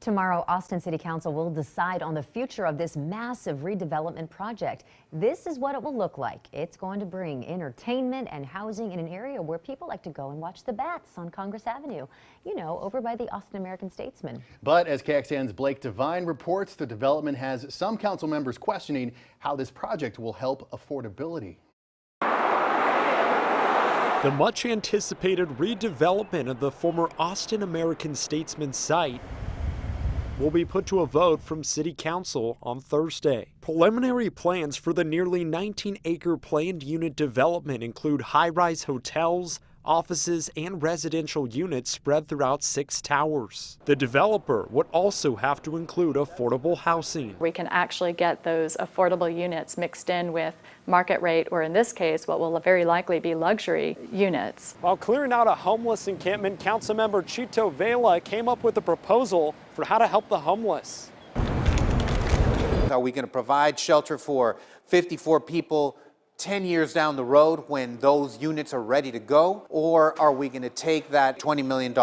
Tomorrow, Austin City Council will decide on the future of this massive redevelopment project. This is what it will look like. It's going to bring entertainment and housing in an area where people like to go and watch the bats on Congress Avenue, you know, over by the Austin American Statesman. But as KXAN's Blake Devine reports, the development has some council members questioning how this project will help affordability. The much anticipated redevelopment of the former Austin American Statesman site will be put to a vote from City Council on Thursday. Preliminary plans for the nearly 19-acre planned unit development include high-rise hotels, offices, and residential units spread throughout 6 towers. The developer would also have to include affordable housing. We can actually get those affordable units mixed in with market rate, or in this case, what will very likely be luxury units. While clearing out a homeless encampment, Councilmember Chito Vela came up with a proposal for how to help the homeless. Are we going to provide shelter for 54 people 10 years down the road when those units are ready to go? Or are we going to take that $20 million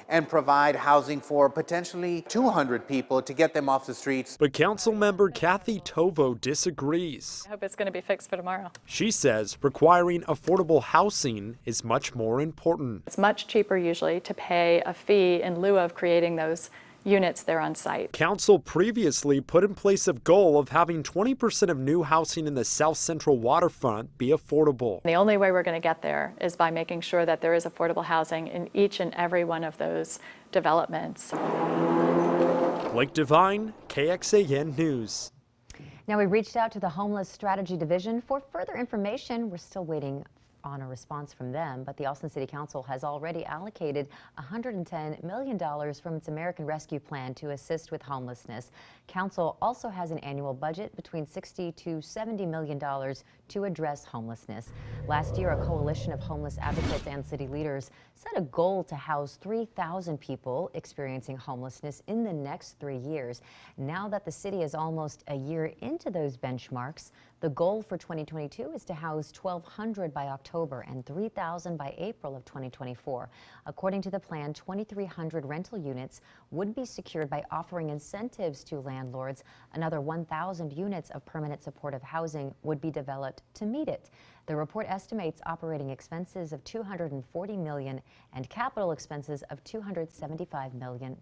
and provide housing for potentially 200 people to get them off the streets? But Councilmember Kathy Tovo disagrees. I hope it's going to be fixed for tomorrow. She says requiring affordable housing is much more important. It's much cheaper usually to pay a fee in lieu of creating those units there on site. Council previously put in place a goal of having 20% of new housing in the South Central waterfront be affordable. The only way we're going to get there is by making sure that there is affordable housing in each and every one of those developments. Blake Devine, KXAN News. Now, we reached out to the Homeless Strategy Division for further information. We're still waiting on a response from them, but the Austin City Council has already allocated $110 million from its American Rescue Plan to assist with homelessness. Council also has an annual budget between $60 to $70 million to address homelessness. Last year, a coalition of homeless advocates and city leaders set a goal to house 3,000 people experiencing homelessness in the next 3 years. Now that the city is almost a year into those benchmarks, the goal for 2022 is to house 1,200 by October and 3,000 by April of 2024. According to the plan, 2,300 rental units would be secured by offering incentives to landlords. Another 1,000 units of permanent supportive housing would be developed to meet it. The report estimates operating expenses of $240 million and capital expenses of $275 million.